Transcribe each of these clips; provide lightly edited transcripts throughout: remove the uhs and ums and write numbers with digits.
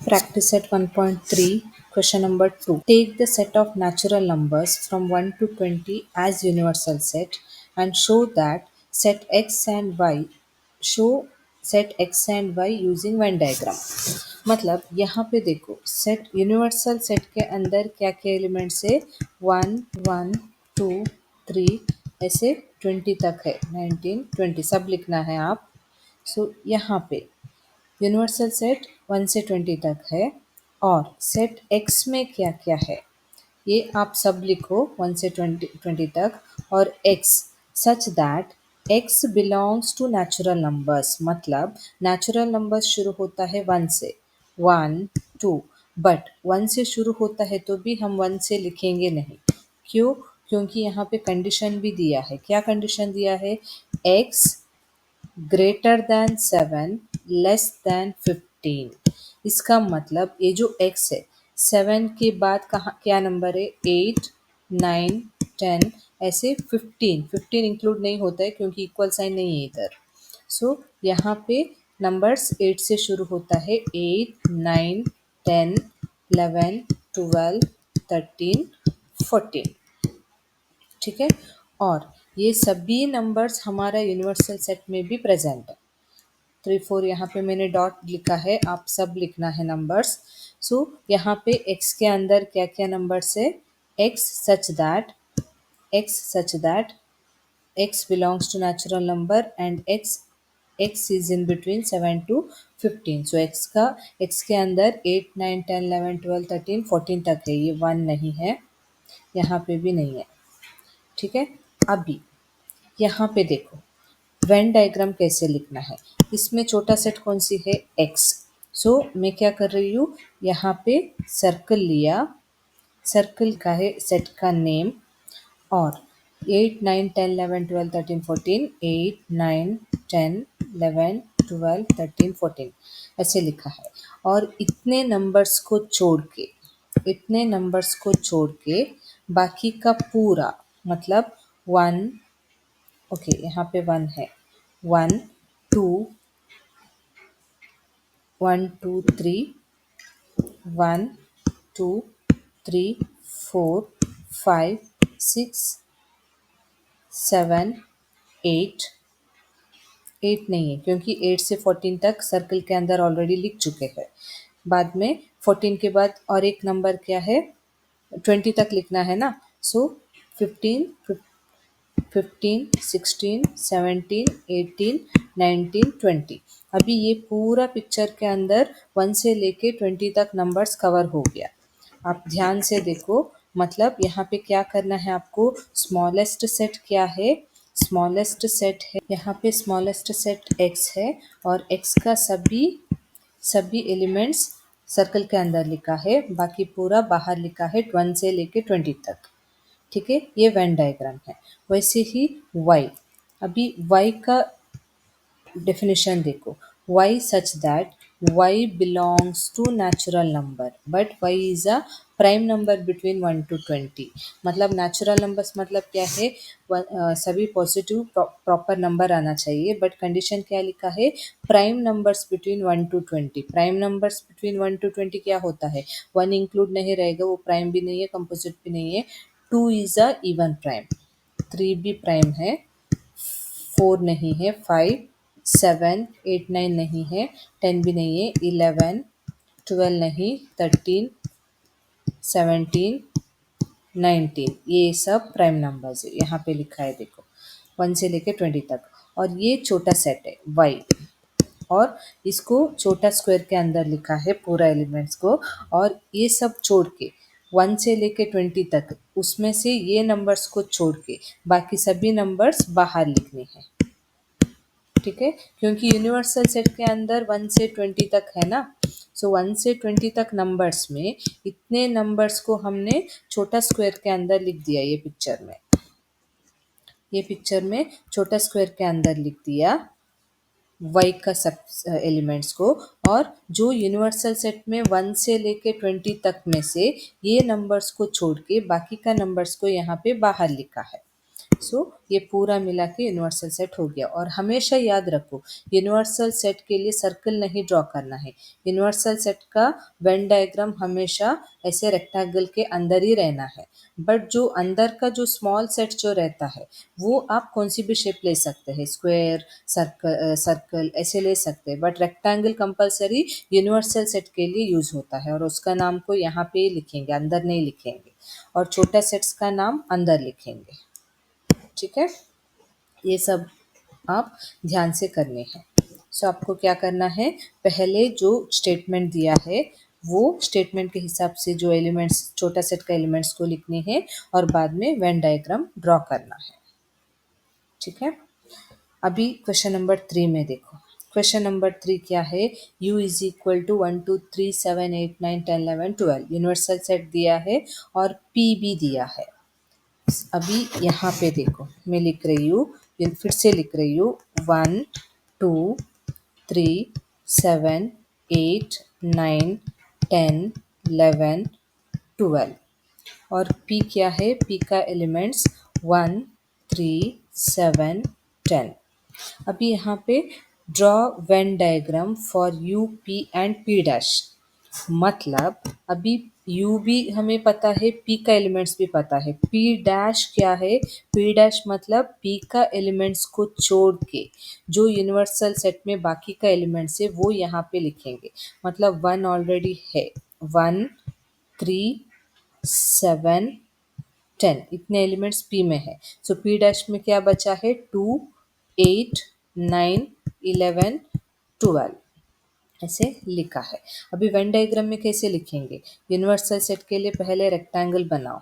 Practice at 1.3, question number 2. Take the set of natural numbers from 1 to 20 as universal set and show set x and y using Venn diagram. मतलब यहाँ पे देखो set universal set के अंदर क्या क्या elements है 1 1 2 3 ऐसे 20 तक है 19 20 सब लिखना है आप यहाँ पे यूनिवर्सल सेट 1 से 20 तक है और सेट x में क्या क्या है ये आप सब लिखो 1 से 20 तक और x such that x belongs to natural numbers मतलब नेचुरल नंबर्स शुरू होता है 1 से 1 2 बट 1 से शुरू होता है तो भी हम 1 से लिखेंगे नहीं क्यों क्योंकि यहाँ पे कंडीशन भी दिया है क्या कंडीशन दिया है x greater than 7 less than 15 इसका मतलब ये जो x है 7 के बाद कहाँ क्या नंबर है 8 9 10 ऐसे 15 इंक्लूड नहीं होता है क्योंकि इक्वल साइन नहीं है इधर यहाँ पे नंबर्स 8 से शुरू होता है 8 9 10 11 12 13 14 ठीक है और ये सभी नंबर्स हमारा यूनिवर्सल सेट में भी प्रेजेंट है 3 4 यहाँ पे मैंने डॉट लिखा है आप सब लिखना है नंबर्स यहाँ पे x के अंदर क्या क्या नंबर्स है x such that x belongs to natural number and x is in between 7 to 15 x के अंदर 8 9 10 11 12 13 14 तक है ये 1 नहीं है यहाँ पे भी नहीं है ठीक है अभी यहाँ पे देखो वेन डायग्राम कैसे लिखना है इसमें छोटा सेट कौन सी है x मैं क्या कर रही हूँ यहाँ पे सर्कल लिया सर्कल का है सेट का नेम और 8 9 10 11 12 13 14 8 9 10 11 12 13 14 ऐसे लिखा है और इतने नंबर्स को छोड़ के बाकी का पूरा मतलब 1 ओके यहाँ पे 1 है 1 2 1 2 3 1 2 3 4 5 6 7 8 8 नहीं है क्योंकि 8 से 14 तक सर्कल के अंदर ऑलरेडी लिख चुके हैं बाद में 14 के बाद और एक नंबर क्या है 20 तक लिखना है ना 15 15 16 17 18 19 20 अभी ये पूरा पिक्चर के अंदर 1 से लेके 20 तक नंबर्स कवर हो गया आप ध्यान से देखो मतलब यहाँ पे क्या करना है आपको स्मॉलेस्ट सेट क्या है स्मॉलेस्ट सेट है यहाँ पे स्मॉलेस्ट सेट x है और x का सभी एलिमेंट्स सर्कल के अंदर लिखा है बाकी पूरा बाहर लिखा है 1 से लेके 20 तक ठीक है ये वेन डायग्राम है वैसे ही y अभी y का definition देखो y such that y belongs to natural number but y is a prime number between 1 to 20 मतलब natural numbers मतलब क्या है सभी पॉजिटिव प्रॉपर नंबर आना चाहिए बट कंडीशन क्या लिखा है prime numbers between 1 to 20 prime numbers between 1 to 20 क्या होता है 1 इंक्लूड नहीं रहेगा वो प्राइम भी नहीं है कंपोजिट भी नहीं है 2 इज अ इवन प्राइम 3 भी प्राइम है 4 नहीं है 5 7 8 9 नहीं है 10 भी नहीं है 11 12 नहीं 13 17 19 ये सब प्राइम नंबर्स है यहाँ पे लिखा है देखो 1 से लेके 20 तक और ये छोटा सेट है y और इसको छोटा स्क्वायर के अंदर लिखा है पूरा एलिमेंट्स को और ये सब छोड़ के 1 से लेके 20 तक उसमें से ये नंबर्स को छोड़ के बाकी सभी नंबर्स बाहर लिखने हैं ठीक है क्योंकि यूनिवर्सल सेट के अंदर 1 से 20 तक है ना 1 से 20 तक नंबर्स में इतने नंबर्स को हमने छोटा स्क्वायर के अंदर लिख दिया ये पिक्चर में छोटा स्क्वायर के अंदर लिख दिया y का सब एलिमेंट्स को और जो यूनिवर्सल सेट में 1 से लेके 20 तक में से ये नंबर्स को छोड़ के बाकी का नंबर्स को यहाँ पे बाहर लिखा है सो ये पूरा मिला के यूनिवर्सल सेट हो गया। और हमेशा याद रखो, यूनिवर्सल सेट के लिए सर्कल नहीं ड्रॉ करना है। यूनिवर्सल सेट का वेन डायग्राम हमेशा ऐसे रेक्टेंगल के अंदर ही रहना है। बट जो अंदर का जो स्मॉल सेट जो रहता है वो आप कौन सी भी शेप ले सकते हैं, स्क्वायर, सर्कल ऐसे ले सकते हैं। But rectangle compulsory universal set के लिए यूज होता है और उसका नाम को यहाँ पे ही लिखेंगे, अंदर नहीं लिखेंगे। और छोटा सेट्स का नाम अंदर लिखेंगे। ठीक है, ये सब आप ध्यान से करने हैं। सो आपको क्या करना है, पहले जो स्टेटमेंट दिया है वो स्टेटमेंट के हिसाब से जो एलिमेंट्स, छोटा सेट का एलिमेंट्स को लिखने हैं और बाद में वेन डायग्राम ड्रॉ करना है। ठीक है, अभी क्वेश्चन नंबर 3 में देखो। क्वेश्चन नंबर 3 क्या है, u is equal to 1 2 3 7 8 9 10 11 12 universal set दिया है और p भी दिया है। अभी यहाँ पे देखो, मैं लिख रही हूँ, फिर से लिख रही हूँ, 1 2 3 7 8 9 10 11 12 और p क्या है, p का एलिमेंट्स 1 3 7 10। अभी यहाँ पे draw Venn diagram for U P and P dash. मतलब अभी u भी हमें पता है, p का एलिमेंट्स भी पता है। p डैश क्या है, p डैश मतलब p का एलिमेंट्स को छोड़ के जो यूनिवर्सल सेट में बाकी का एलिमेंट्स है वो यहाँ पे लिखेंगे। मतलब 1 ऑलरेडी है, 1 3 7 10 इतने एलिमेंट्स p में है। सो p डैश में क्या बचा है, 2 8 9 11 12 ऐसे लिखा है। अभी वेन डायग्राम में कैसे लिखेंगे, यूनिवर्सल सेट के लिए पहले रेक्टेंगल बनाओ,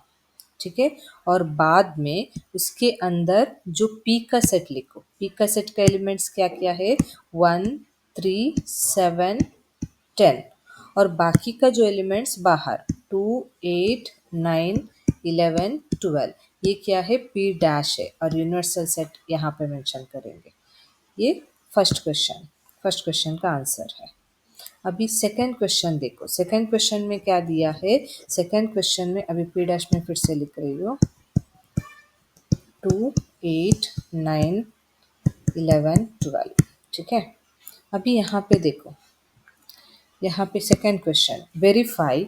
ठीक है, और बाद में उसके अंदर जो p का सेट लिखो। p का सेट का एलिमेंट्स क्या क्या है, 1 3 7 10 और बाकी का जो एलिमेंट्स बाहर 2 8 9 11 12 ये क्या है, p डैश है और यूनिवर्सल सेट यहाँ पे मेंशन करेंगे। ये फर्स्ट क्वेश्चन का आंसर है। अभी सेकंड क्वेश्चन देखो, सेकंड क्वेश्चन में क्या दिया है। सेकंड क्वेश्चन में अभी p डैश में फिर से लिख रही हूँ, 2 8 9 11 12। ठीक है, अभी यहाँ पे देखो, यहाँ पे second question, verify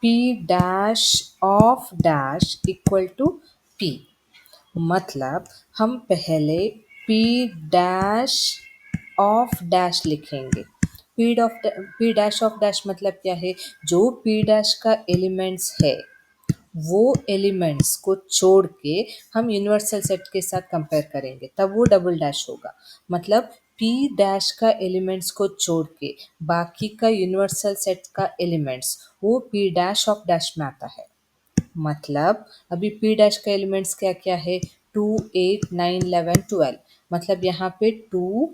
p dash of dash equal to p। मतलब हम पहले p डैश ऑफ डैश लिखेंगे। p डैश ऑफ डैश मतलब क्या है, जो p डैश का एलिमेंट्स है वो एलिमेंट्स को छोड़ के हम यूनिवर्सल सेट के साथ कंपेयर करेंगे, तब वो डबल डैश होगा। मतलब p डैश का एलिमेंट्स को छोड़ के बाकी का यूनिवर्सल सेट का एलिमेंट्स वो p डैश ऑफ डैश में आता है। मतलब अभी p डैश का एलिमेंट्स क्या क्या है, 2 8 9 11 12। मतलब यहाँ पे 2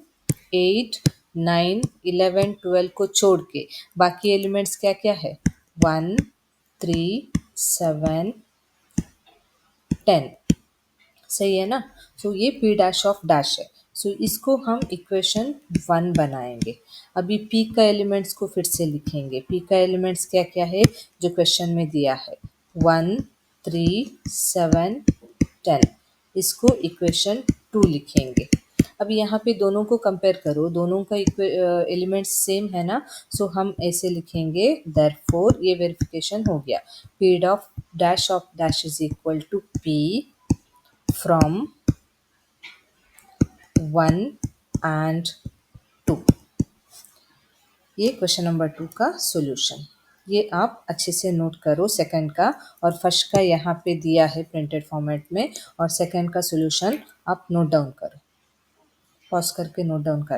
8 9 11 12 को छोड़ के बाकी एलिमेंट्स क्या क्या है, 1 3 7 10। सही है ना। सो ये p डैश ऑफ डैश है। सो इसको हम इक्वेशन 1 बनाएंगे। अभी p का एलिमेंट्स को फिर से लिखेंगे। p का एलिमेंट्स क्या क्या है जो क्वेश्चन में दिया है, 1 3 7 10। इसको इक्वेशन 2 लिखेंगे। अब यहाँ पे दोनों को कंपेयर करो, दोनों का एलिमेंट्स सेम है ना। सो हम ऐसे लिखेंगे, देयरफॉर ये वेरिफिकेशन हो गया, p of dash is equal to p from 1 and 2। ये क्वेश्चन नंबर 2 का सॉल्यूशन। ये आप अच्छे से नोट करो सेकंड का, और फर्स्ट का यहाँ पे दिया है प्रिंटेड फॉर्मेट में, और सेकंड का सॉल्यूशन आप नोट डाउन करो, पॉज करके नोट डाउन करो।